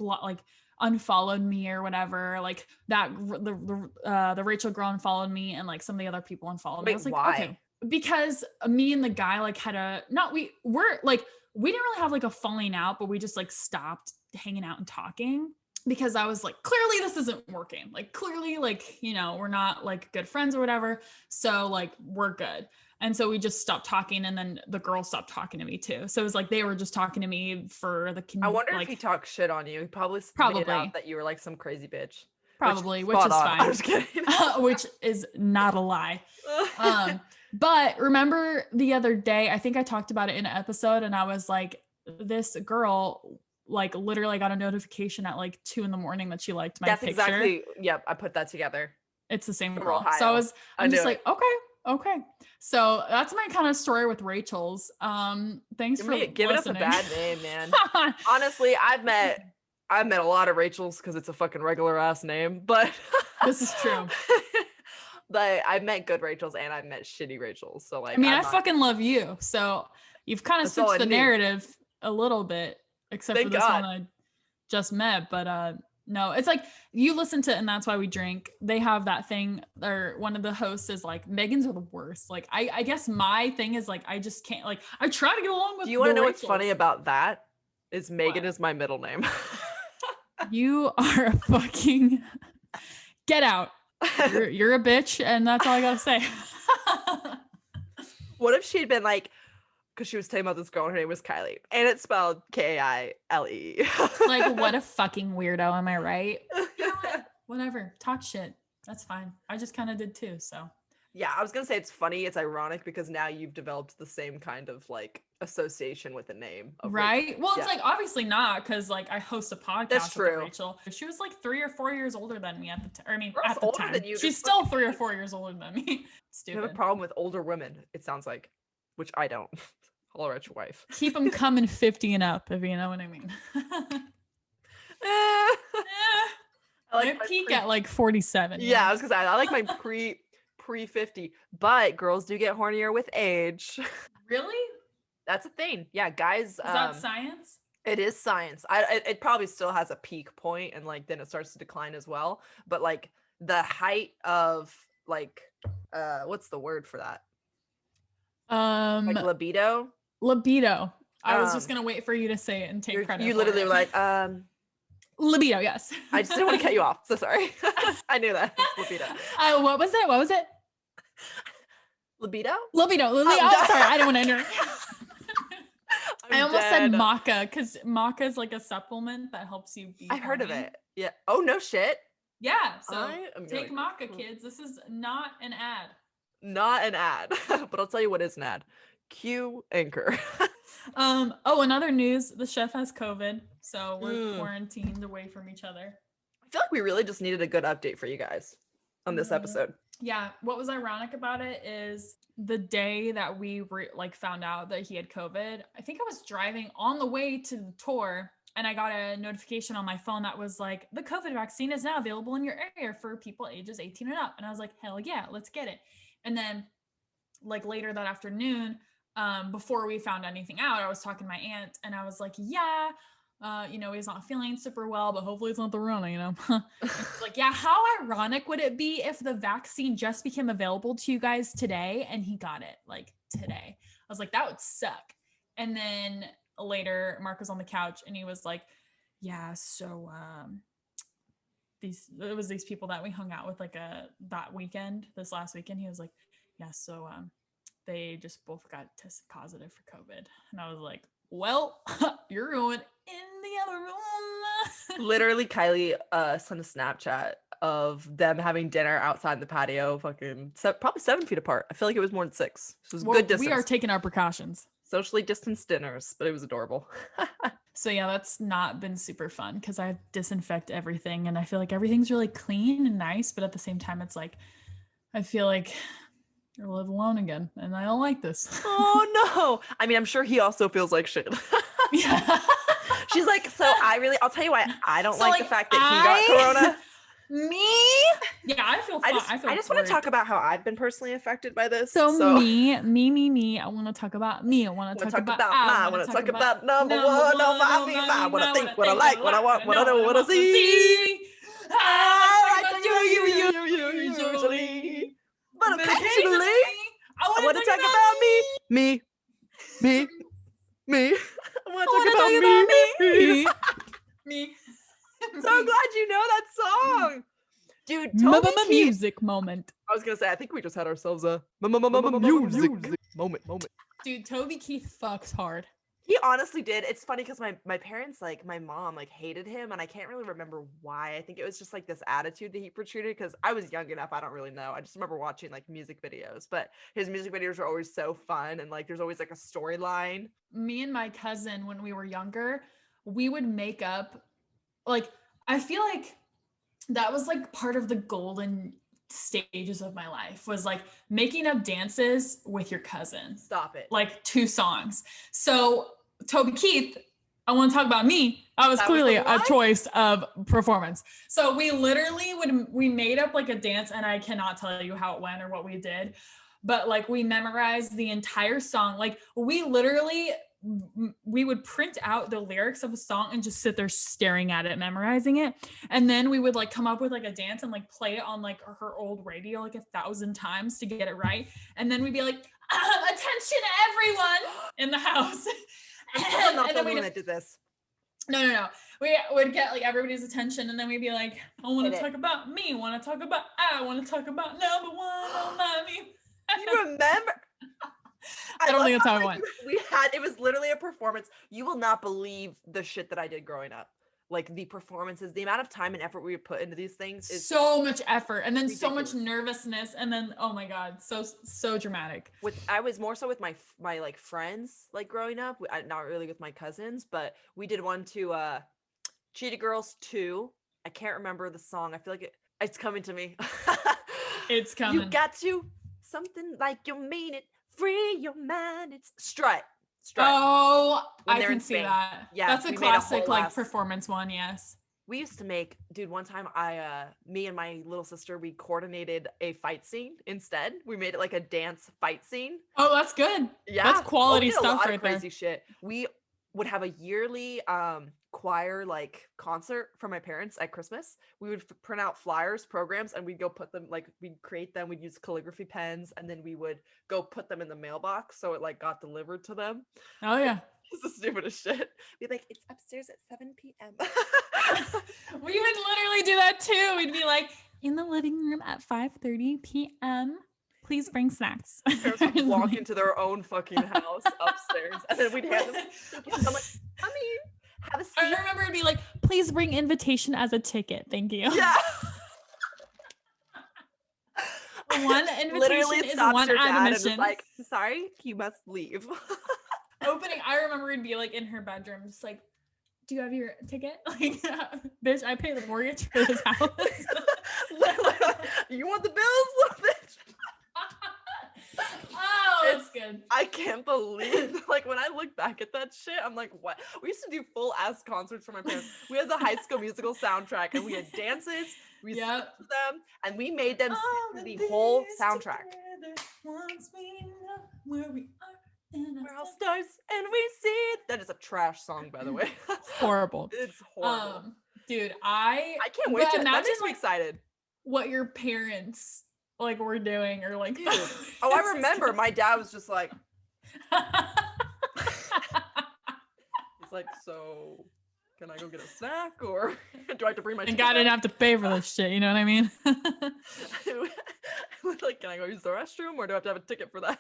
unfollowed me or whatever, like that the Rachel girl unfollowed me, and like some of the other people unfollowed me. I was like, why? okay, because me and the guy like had we didn't really have like a falling out, but we just like stopped hanging out and talking because I was like, clearly this isn't working, like clearly, like, you know, we're not like good friends or whatever, so like we're good. And so we just stopped talking, and then the girl stopped talking to me too. So it was like they were just talking to me for the I wonder if he talked shit on you. He probably made out that you were like some crazy bitch. Probably, which is fine. I'm just kidding. Which is not a lie. But remember the other day, I think I talked about it in an episode, and I was like, this girl like literally got a notification at like 2 a.m. that she liked my picture. Exactly. Yep, I put that together. It's the same girl. So I'm just like, okay. So that's my kind of story with Rachel's. Thanks for giving us a bad name, man. Honestly, I've met a lot of Rachels because it's a fucking regular ass name, but this is true. But I've met good Rachels and I've met shitty Rachels. So like, I mean, I fucking love you. So you've kind of switched the narrative a little bit, except for this one I just met. But no, it's like you listen to, and that's why we drink. They have that thing, or one of the hosts is like, Megans are the worst. Like, I guess my thing is like, I just can't, like, I try to get along with. Do you want to know what's funny about that? Is Megan is my middle name. You are a fucking get out. You're a bitch, and that's all I gotta say. What if she'd been like, because she was talking about this girl, her name was KaiLee, and it's spelled Kaile. Like, what a fucking weirdo, am I right? You know what? Whatever, talk shit. That's fine. I just kind of did too, so. Yeah, I was gonna say it's funny, it's ironic because now you've developed the same kind of like association with the name. Right? Well, it's like obviously not, because like I host a podcast. That's true. With Rachel. She was like 3 or 4 years older than me at the time. I mean, at the time. She's still 3 or 4 years older than me. Stupid. You have a problem with older women, it sounds like, which I don't. Holler at your wife. Keep them coming 50 and up, if you know what I mean. I like my peak at like 47. Yeah, I was gonna say I like my pre 50, but girls do get hornier with age. Really? That's a thing. Yeah, guys. Is that science? It is science. It probably still has a peak point, and like then it starts to decline as well. But like the height of like what's the word for that? Like libido. Libido. I was just gonna wait for you to say it and take credit. You literally were like, libido, yes. I just didn't want to cut you off. So sorry. I knew that. Libido. What was it? What was it? Libido? Libido. Oh, sorry. I don't want to interrupt. I almost said maca, because maca is like a supplement that helps you be I've heard of it. Yeah. Oh, no shit. Yeah. So take maca, kids. This is not an ad. Not an ad. But I'll tell you what is an ad. Cue Anchor. Another news. The chef has COVID. So we're quarantined away from each other. I feel like we really just needed a good update for you guys on this episode. Yeah, what was ironic about it is the day that we found out that he had COVID, I think I was driving on the way to the tour and I got a notification on my phone that was like, the COVID vaccine is now available in your area for people ages 18 and up. And I was like, hell yeah, let's get it. And then like later that afternoon, before we found anything out, I was talking to my aunt and I was like, yeah, he's not feeling super well, but hopefully it's not the Rona, And she's like, yeah, how ironic would it be if the vaccine just became available to you guys today and he got it like today? I was like, that would suck. And then later Mark was on the couch and he was like, yeah, so it was these people that we hung out with like this last weekend. He was like, yeah, so they just both got tested positive for COVID. And I was like, well, you're going in the other room. Literally, KaiLee sent a Snapchat of them having dinner outside the patio, fucking probably 7 feet apart. I feel like it was more than 6. It was good distance. We are taking our precautions. Socially distanced dinners, but it was adorable. So yeah, that's not been super fun because I disinfect everything and I feel like everything's really clean and nice, but at the same time, it's like, I feel like you're live alone again and I don't like this. Oh no. I mean, I'm sure he also feels like shit. Yeah. She's like, I'll tell you why I don't like the fact that he got corona. Me? Yeah, I feel fine. I just want to talk about how I've been personally affected by this. So me. I want to talk about me. I want to talk about I want to talk about number one. I want to think what I like, what I want, what I know, what I see. I like you usually. But occasionally, I want to talk about me. I want to talk about me. So glad you know that song. Dude, Toby Keith. Music moment. I was going to say, I think we just had ourselves a music moment. Dude, Toby Keith fucks hard. He honestly did. It's funny because my parents, like my mom, like hated him, and I can't really remember why. I think it was just like this attitude that he protruded because I was young enough. I don't really know. I just remember watching like music videos, but his music videos are always so fun, and like there's always like a storyline. Me and my cousin, when we were younger, we would make up, like, I feel like that was like part of the golden stages of my life was like making up dances with your cousin. Stop it. Like 2 songs. So Toby Keith, I want to talk about me. That was clearly a choice of performance. So we literally we made up like a dance and I cannot tell you how it went or what we did, but like we memorized the entire song. Like we would print out the lyrics of a song and just sit there staring at it, memorizing it. And then we would like come up with like a dance and like play it on like her old radio like 1,000 times to get it right. And then we'd be like, attention everyone in the house. I'm not the one that did this. No. We would get like everybody's attention and then we'd be like, I want to talk about me. I want to talk about number one on my me. You remember? I don't think that's how it went. It was literally a performance. You will not believe the shit that I did growing up. Like the performances, the amount of time and effort we would put into these things is so much effort and then ridiculous. So much nervousness and then oh my god, so dramatic. I was more so with my like friends like growing up, not really with my cousins, but we did one to Cheetah Girls 2. I can't remember the song. I feel like it's coming to me. It's coming. You got to something like you mean it. Free your mind. It's strut. Oh, I can see that. Yeah, that's a classic like performance one. Yes. We used to make, dude, one time me and my little sister, we coordinated a fight scene instead. We made it like a dance fight scene. Oh, that's good. Yeah. That's quality stuff right there. Crazy shit. We would have a yearly choir like concert for my parents at Christmas. We would print out flyers, programs, and we'd go put them, like we'd create them. We'd use calligraphy pens, and then we would go put them in the mailbox so it like got delivered to them. Oh yeah. It's the stupidest shit. We'd like, it's upstairs at 7 p.m. We would literally do that too. We'd be like, in the living room at 5:30 p.m. Please bring snacks. Parents would walk into their own fucking house upstairs, and then we'd hand them. I'm like, have a seat. I remember it'd be like, please bring invitation as a ticket. Thank you. Yeah. One invitation is one admission. Like, sorry, you must leave. Opening, I remember it'd be like in her bedroom, just like, do you have your ticket? Like, bitch, I pay the mortgage for this house. You want the bills? That's good. I can't believe, like, when I look back at that shit, I'm like, what? We used to do full ass concerts for my parents. We had the High School Musical soundtrack, and we had dances. We sang to them, and we made them sing the whole soundtrack. Once we know where we are, We're all stars, and we see. That is a trash song, by the way. Horrible. It's horrible. Dude, I can't wait to. That makes me excited. What your parents like were doing, or like. Dude. Oh, I remember. My dad was just like. He's like, so can I go get a snack, or do I have to bring my? And God didn't have to pay for this shit. You know what I mean? Like, can I go use the restroom, or do I have to have a ticket for that?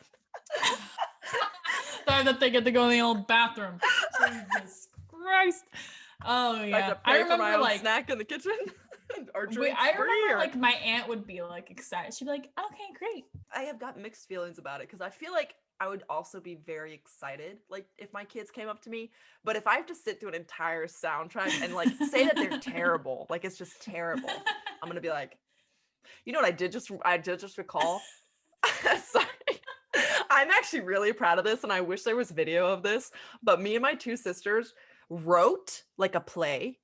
So I have to get to go in the old bathroom. Jesus Christ! Oh yeah, I have to pay remember for my own like snack in the kitchen. I remember like my aunt would be like excited. She'd be like, "Okay, great." I have got mixed feelings about it because I feel like I would also be very excited, like if my kids came up to me. But if I have to sit through an entire soundtrack and like say that they're terrible, like it's just terrible, I'm gonna be like, you know what I did just recall? Sorry. I'm actually really proud of this, and I wish there was video of this, but me and my two sisters wrote like a play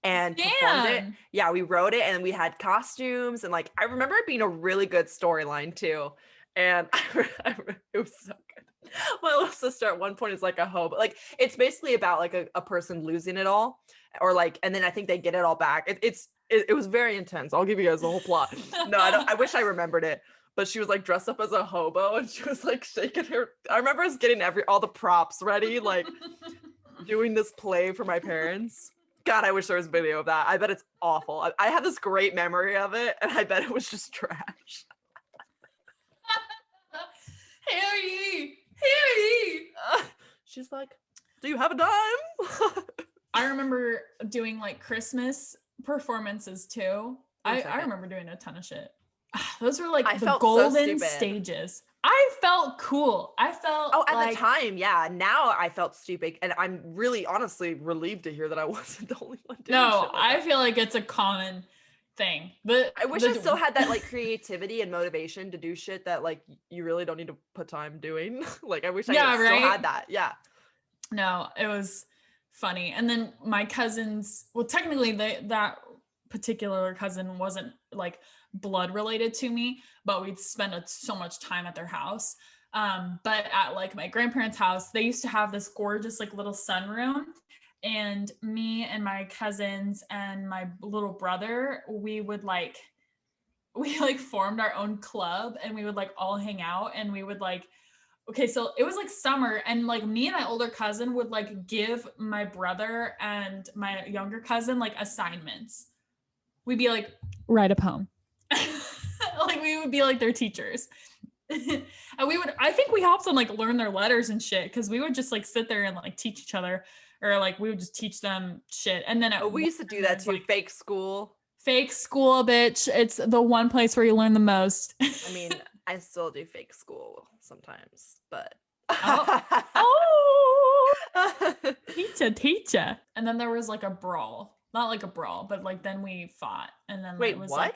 and performed it. Yeah, we wrote it, and we had costumes, and like I remember it being a really good storyline too. And it was so good. My little sister at one point is like a hobo. Like it's basically about like a person losing it all, or like, and then I think they get it all back. It was very intense. I'll give you guys the whole plot. No, I don't. I wish I remembered it. But she was like dressed up as a hobo, and she was like shaking her. I remember us getting all the props ready, like doing this play for my parents. God, I wish there was video of that. I bet it's awful. I have this great memory of it, and I bet it was just trash. Hear ye! She's like, do you have a dime? I remember doing like Christmas performances too. I remember doing a ton of shit. Those were like the golden stages. I felt cool. I felt at the time, yeah. Now I felt stupid, and I'm really honestly relieved to hear that I wasn't the only one doing shit like I feel like it's a common thing, but I wish I still had that like creativity and motivation to do shit that like you really don't need to put time doing. Like I wish I still had that. Yeah. No, it was funny. And then my cousins, well, technically that particular cousin wasn't like blood related to me, but we'd spend so much time at their house. But at like my grandparents' house, they used to have this gorgeous like little sunroom, and me and my cousins and my little brother, we formed our own club, and we would like all hang out, and we would like, okay, so it was like summer, and like me and my older cousin would like give my brother and my younger cousin like assignments. We'd be like, write a poem. Like we would be like their teachers. And I think we helped them like learn their letters and shit, because we would just like sit there and like teach each other, or like we would just teach them shit. And then we used to do that too. Like, fake school, bitch. It's the one place where you learn the most. I mean, I still do fake school sometimes, but teacher. And then there was like a brawl, not like a brawl, but like then we fought, and then wait, it was what? Like,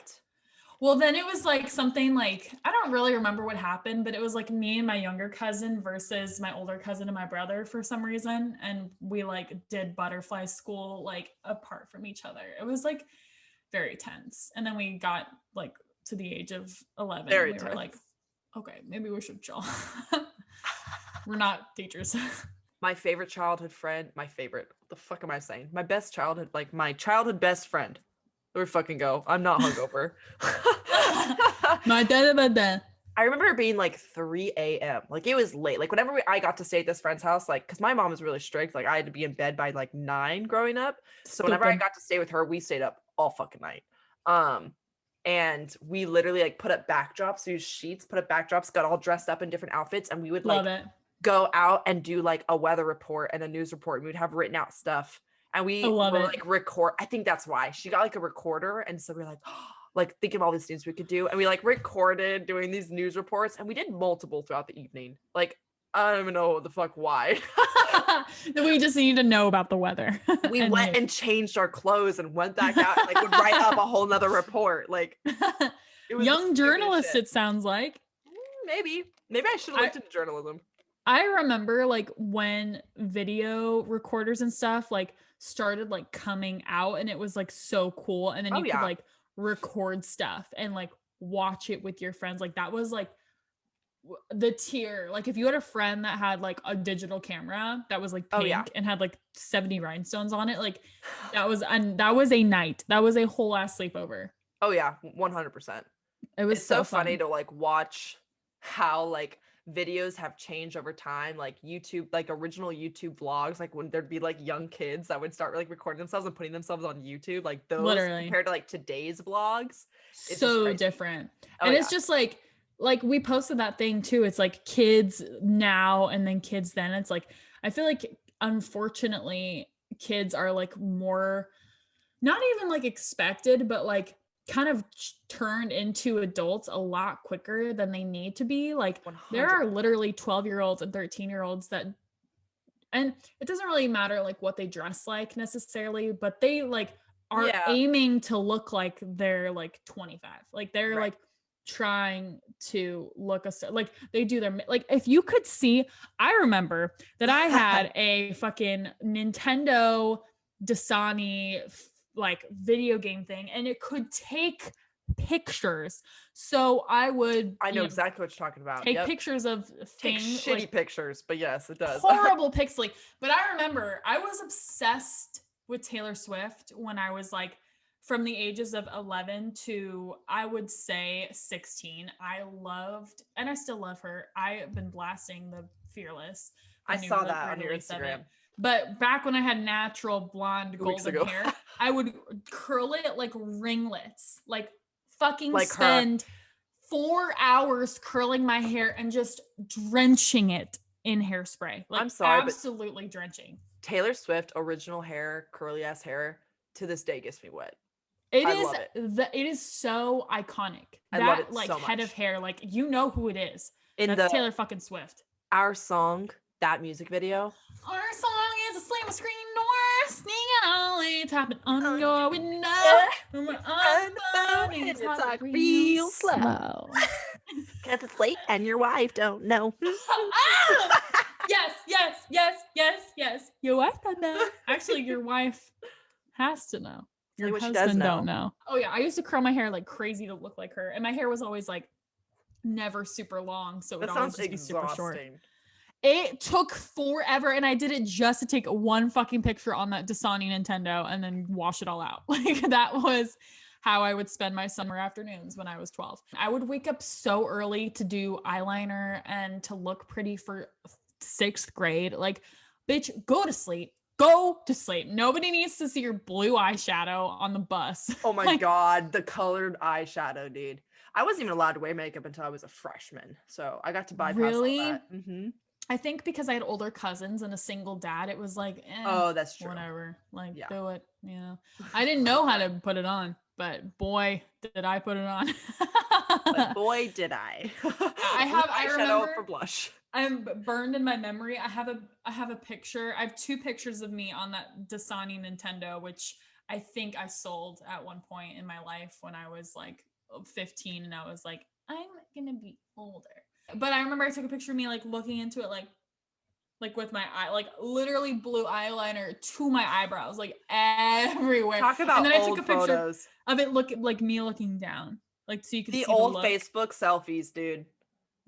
well, then it was like something like, I don't really remember what happened, but it was like me and my younger cousin versus my older cousin and my brother for some reason. And we like did butterfly school like apart from each other. It was like very tense. And then we got like to the age of 11. Very we tense. Were like, okay, maybe we should chill. We're not teachers. My favorite childhood friend, what the fuck am I saying? My best childhood, like my childhood best friend. Where we fucking go. I'm not hungover. My dad. I remember it being like 3 a.m. Like it was late. Like whenever I got to stay at this friend's house, like, cause my mom was really strict. Like I had to be in bed by like 9 growing up. So whenever I got to stay with her, we stayed up all fucking night. And we literally like put up backdrops, used sheets, put up backdrops, got all dressed up in different outfits. And we would like go out and do like a weather report and a news report. And we'd have written out stuff. And we would like record. I think that's why she got like a recorder. And so we're like, like thinking of all these things we could do. And we like recorded doing these news reports, and we did multiple throughout the evening. Like, I don't even know what the fuck why. We just need to know about the weather. We went and changed our clothes and went back out and like would write up a whole nother report. Like it was young journalist, it sounds like. Maybe. Maybe I should have looked into journalism. I remember like when video recorders and stuff like started like coming out, and it was like so cool, and then you could like record stuff and like watch it with your friends. Like that was like the tier. Like if you had a friend that had like a digital camera that was like pink and had like 70 rhinestones on it, like that was a night. That was a whole ass sleepover. Oh yeah, 100%. It's so funny to like watch how like videos have changed over time, like YouTube, like original YouTube vlogs, like when there'd be like young kids that would start like recording themselves and putting themselves on YouTube, like those literally compared to like today's vlogs, it's so different. And it's just like we posted that thing too, it's like kids now and then kids then. It's like I feel like unfortunately kids are like more not even like expected, but like kind of turned into adults a lot quicker than they need to be. Like 100%. There are literally 12-year-olds and 13-year-olds that, and it doesn't really matter like what they dress like necessarily, but they like are aiming to look like they're like 25. Like they're like trying to look like they do their, like if you could see, I remember that I had a fucking Nintendo Dasani like video game thing, and it could take pictures. So I know exactly what you're talking about. Take pictures of things, shitty like, pictures, but yes, it does. Horrible pixely. But I remember I was obsessed with Taylor Swift when I was like from the ages of 11 to I would say 16. I loved, and I still love her. I have been blasting the Fearless. I saw that on your Instagram. But back when I had natural blonde golden hair, I would curl it like ringlets, like fucking like spend 4 hours curling my hair and just drenching it in hairspray. Like I'm sorry, absolutely drenching. Taylor Swift original hair, curly ass hair, to this day gets me wet. It is so iconic. I love it like so much. Head of hair, like you know who it is. That's Taylor fucking Swift. Our song, that music video. Our song is a slam a screen door, sneaking only tapping on your window. It's like real slow. Cause it's late and your wife don't know. Yes. Your wife don't know. Actually, your wife has to know. Your husband don't know. Oh yeah, I used to curl my hair like crazy to look like her, and my hair was always like never super long, so it would always just be super short. It took forever, and I did it just to take one fucking picture on that Dasani Nintendo and then wash it all out. Like that was how I would spend my summer afternoons when I was 12. I would wake up so early to do eyeliner and to look pretty for 6th grade. Like, bitch, go to sleep. Go to sleep. Nobody needs to see your blue eyeshadow on the bus. Oh my God, the colored eyeshadow, dude. I wasn't even allowed to wear makeup until I was a freshman, so I got to bypass all that. Mm-hmm. I think because I had older cousins and a single dad, it was like, oh, that's true. Whatever, like do it. You know, I didn't know how to put it on, but boy, did I put it on. But boy, did I. I remember for blush. I'm burned in my memory. I have a picture. I have 2 pictures of me on that Dasani Nintendo, which I think I sold at one point in my life when I was like 15, and I was like, I'm gonna be older. But I remember I took a picture of me like looking into it like with my eye, like literally blue eyeliner to my eyebrows, like everywhere. Talk about and then I took a picture photos of it like me looking down, like so you could see the old Facebook selfies, dude.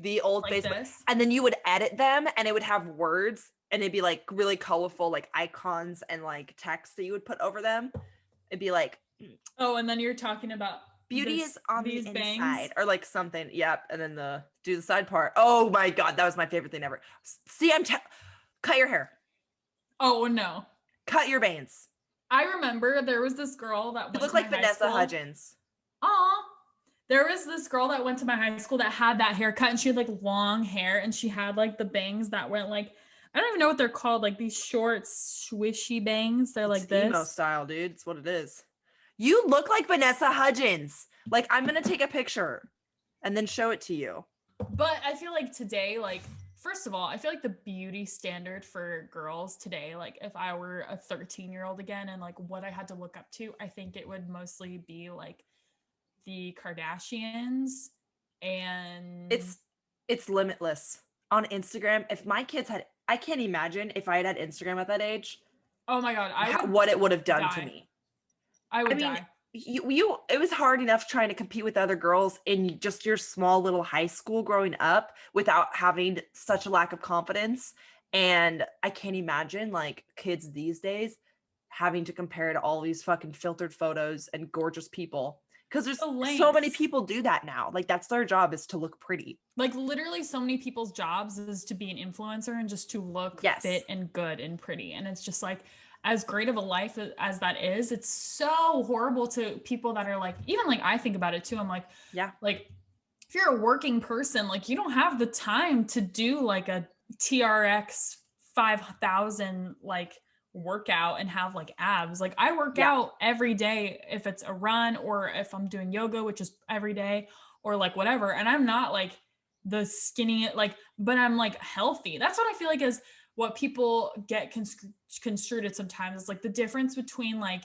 The old like Facebook, and then you would edit them, and it would have words, and it'd be like really colorful, like icons and like text that you would put over them. It'd be like, oh, and then you're talking about beauty is on the inside, or like something. Yep. And then do the side part. Oh my God, that was my favorite thing ever. See, cut your hair. Oh no. Cut your bangs. I remember there was this girl that went looked like Vanessa Hudgens. Aw. There was this girl that went to my high school that had that haircut, and she had like long hair, and she had like the bangs that went like, I don't even know what they're called, like these short swishy bangs. They're like this. Emo style, dude. It's what it is. You look like Vanessa Hudgens. Like, I'm going to take a picture and then show it to you. But I feel like today, like, first of all, I feel like the beauty standard for girls today, like if I were a 13-year-old again and like what I had to look up to, I think it would mostly be like the Kardashians, and It's limitless on Instagram. If my kids had, I can't imagine if I had Instagram at that age, Oh my God. what it would have done to die. me. I would I mean, die. it was hard enough trying to compete with other girls in just your small little high school growing up without having such a lack of confidence. And I can't imagine like kids these days having to compare to all these fucking filtered photos and gorgeous people. Because there's so many people do that now. Like that's their job, is to look pretty. Like literally so many people's jobs is to be an influencer and just to look fit and good and pretty. And it's just like, as great of a life as that is, it's so horrible to people that are like, even like I think about it too. I'm like, yeah, like if you're a working person, like you don't have the time to do like a TRX 5,000 like workout and have like abs. Like I work out every day, if it's a run or if I'm doing yoga, which is every day, or like whatever. And I'm not like the skinny, like, but I'm like healthy. That's what I feel like is what people get construed sometimes. Is like the difference between like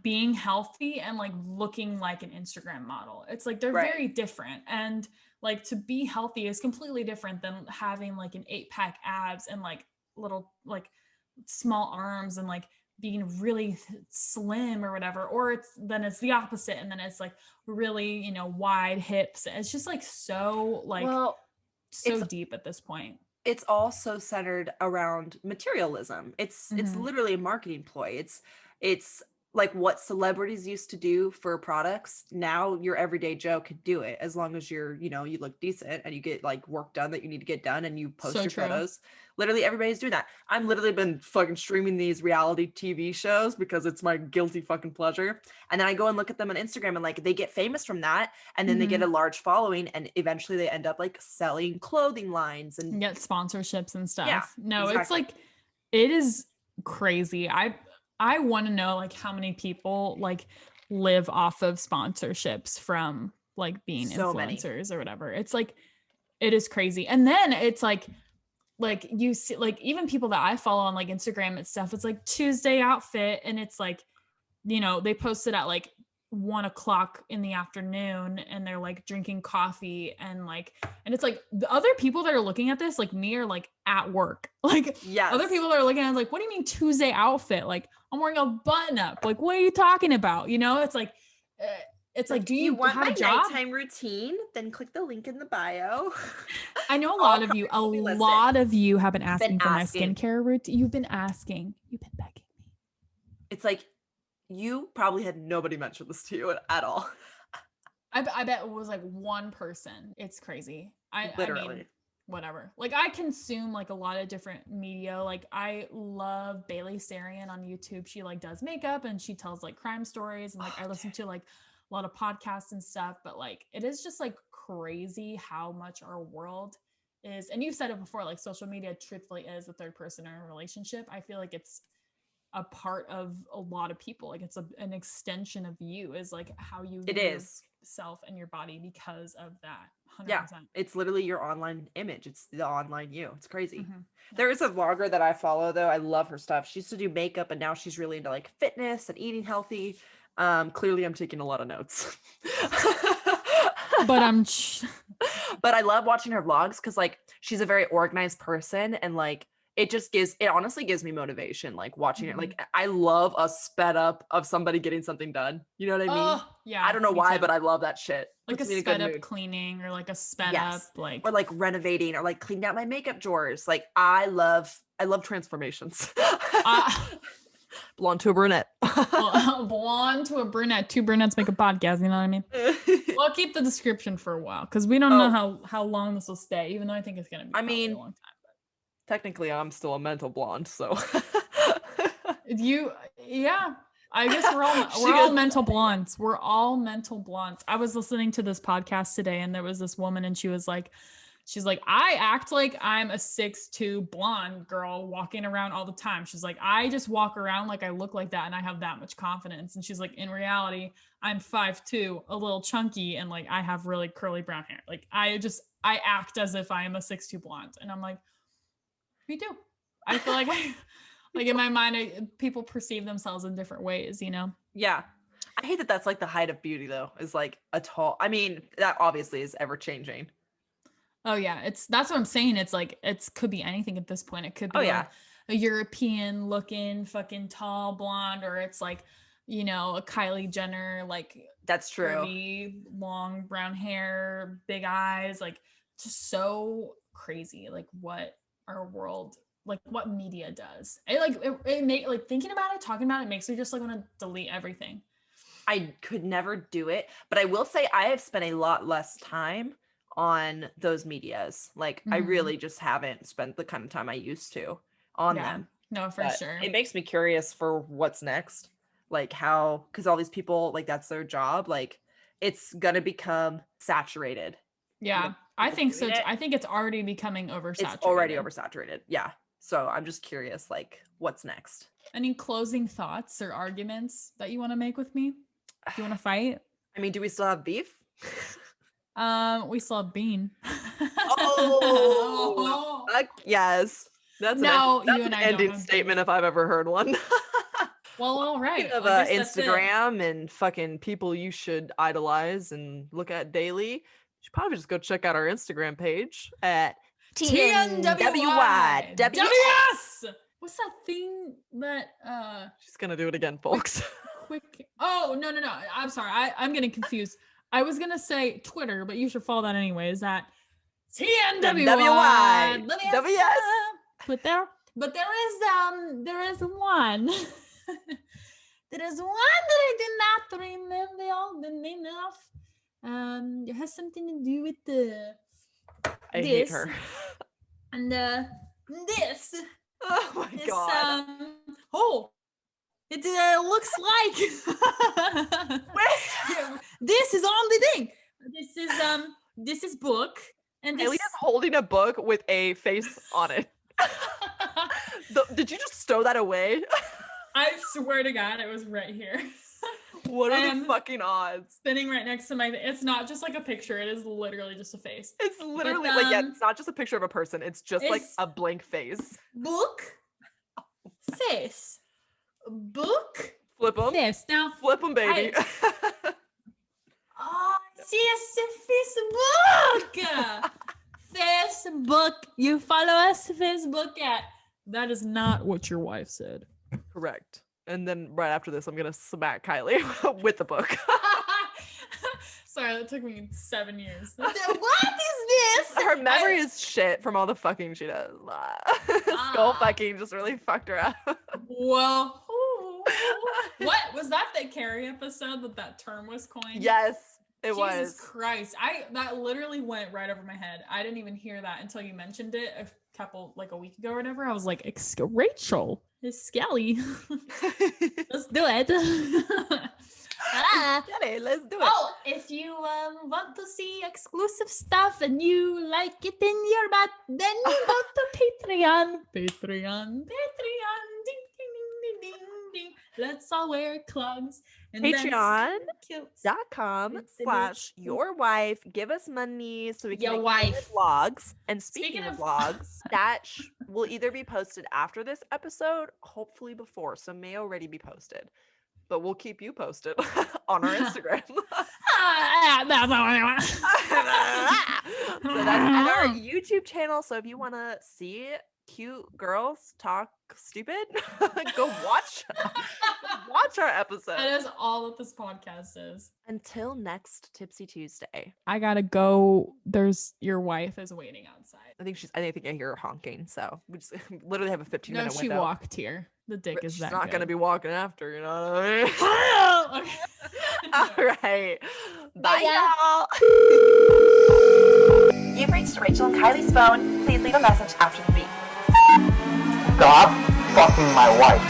being healthy and like looking like an Instagram model. It's like they're very different. And like to be healthy is completely different than having like an 8-pack abs and like little like small arms and like being really slim or whatever. Or it's the opposite, and then it's like really, you know, wide hips. It's just like so like so deep at this point. It's also centered around materialism. It's literally a marketing ploy. It's like what celebrities used to do for products. Now your everyday Joe could do it, as long as you're, you know, you look decent and you get like work done that you need to get done and you post your photos. Literally everybody's doing that. I'm literally been fucking streaming these reality TV shows because it's my guilty fucking pleasure. And then I go and look at them on Instagram and like they get famous from that. And then they get a large following and eventually they end up like selling clothing lines and get sponsorships and stuff. Yeah, no, exactly. It's like, it is crazy. I want to know like how many people like live off of sponsorships from like being influencers or whatever. It's like, it is crazy. And then it's like you see like even people that I follow on like Instagram and stuff, it's like Tuesday outfit. And it's like, you know, they post it at like 1:00 in the afternoon and they're like drinking coffee and it's like the other people that are looking at this like me are like at work. Like other people that are looking at it like, what do you mean Tuesday outfit? Like I'm wearing a button up. Like what are you talking about? You know, it's like do you want have my a job? nighttime routine? Then click the link in the bio. I know a lot of you have been asking for my skincare routine. You've been begging me. It's like you probably had nobody mention this to you at all. I bet it was like one person. It's crazy. Literally. I mean, whatever. Like I consume like a lot of different media. Like I love Bailey Sarian on YouTube. She like does makeup and she tells like crime stories and like I listen to like a lot of podcasts and stuff. But like it is just like crazy how much our world is. And you've said it before, like social media truthfully is the third person in a relationship. I feel like it's a part of a lot of people. Like it's an extension of you, is like how you view yourself and your body because of that. 100%. Yeah, it's literally your online image. It's the online you. It's crazy. There is a vlogger that I follow though. I love her stuff. She used to do makeup and now she's really into like fitness and eating healthy. Clearly I'm taking a lot of notes. But I love watching her vlogs because like she's a very organized person and like it honestly gives me motivation, like watching it. Like I love a sped up of somebody getting something done. You know what I mean? Yeah. I don't know why, but I love that shit. Like a sped up cleaning or like a sped up like or like renovating or like cleaning out my makeup drawers. Like I love transformations. Blonde to a brunette. Blonde to a brunette. Two brunettes make a podcast, you know what I mean? We'll keep the description for a while because we don't know how long this will stay, even though I think it's gonna be a long time. Technically I'm still a mental blonde, so I guess we're all mental blondes. We're all mental blondes. I was listening to this podcast today and there was this woman and she's like, I act like I'm a 6'2" blonde girl walking around all the time. She's like, I just walk around like I look like that and I have that much confidence. And she's like, in reality, I'm 5'2", a little chunky, and like I have really curly brown hair. Like I act as if I am a 6'2" blonde. And I'm like, me too. I feel like like in my mind, people perceive themselves in different ways, you know? Yeah. I hate that that's like the height of beauty though, is like a tall, I mean, that obviously is ever changing. Oh yeah, that's what I'm saying. It's like could be anything at this point. It could be like a European looking fucking tall blonde, or it's like, you know, a Kylie Jenner, like that's true. Curvy, long brown hair, big eyes, like just so crazy. Like what our world, like what media does. It make like thinking about it, talking about it makes me just like want to delete everything. I could never do it, but I will say I have spent a lot less time on those medias. Like I really just haven't spent the kind of time I used to on them. No, for sure. It makes me curious for what's next. Like how, because all these people, like that's their job. Like it's gonna become saturated. Yeah, I think so. I think it's already becoming oversaturated. It's already oversaturated. Yeah. So I'm just curious, like what's next? Any closing thoughts or arguments that you want to make with me? Do you want to fight? I mean, do we still have beef? We still have Bean. Oh, fuck yes. That's an ending statement if I've ever heard one. Well, all right. Speaking of Instagram and fucking people you should idolize and look at daily, you should probably just go check out our Instagram page at TNWYWS. What's that thing that she's gonna do it again, folks. Quick. Oh, no. I'm sorry. I'm getting confused. I was gonna say Twitter, but you should follow that anyway. Is that TNWYWS? But there is one. There is one that I do not remember all the name of. It has something to do with I hate her. And this. Oh my god. It looks like this is on the thing. This is book, and KaiLee is holding a book with a face on it. Did you just stow that away? I swear to God, it was right here. What are the fucking odds? Spinning right next to my. It's not just like a picture. It is literally just a face. It's literally it's not just a picture of a person. It's just like a blank face. Book, face. Book, flip them. This now, flip them, baby. Yes, Facebook. Facebook. You follow us, Facebook at. That is not what your wife said. Correct. And then right after this, I'm gonna smack KaiLee with the book. Sorry, that took me 7 years. What is this? Her memory is shit from all the fucking she does. Skull fucking just really fucked her up. Whoa. What was that Carrie episode that term was coined? Yes, it was. Jesus Christ. That literally went right over my head. I didn't even hear that until you mentioned it a week ago or whatever. I was like, Rachel is Skelly. Let's do it. Let's do it. Oh, if you want to see exclusive stuff and you like it in your butt, then you go to Patreon. Ding, ding, ding, ding, ding. Let's all wear clogs. Patreon.com/yourwife. Give us money so we can make vlogs. And speaking of vlogs, that will either be posted after this episode, hopefully before, so may already be posted. But we'll keep you posted on our Instagram. That's all I want. So that's at our YouTube channel. So if you want to see cute girls talk stupid, go watch our episode. That is all that this podcast is. Until next Tipsy Tuesday. I gotta go. Your wife is waiting outside. I think I hear her honking. So we just literally have a 15-minute window. No, she walked here. The dick is that. She's not good. Gonna be walking after. You know what I mean? All right. Bye, y'all. You've reached Rachel and KaiLee's phone. Please leave a message after the beep. Stop fucking my wife.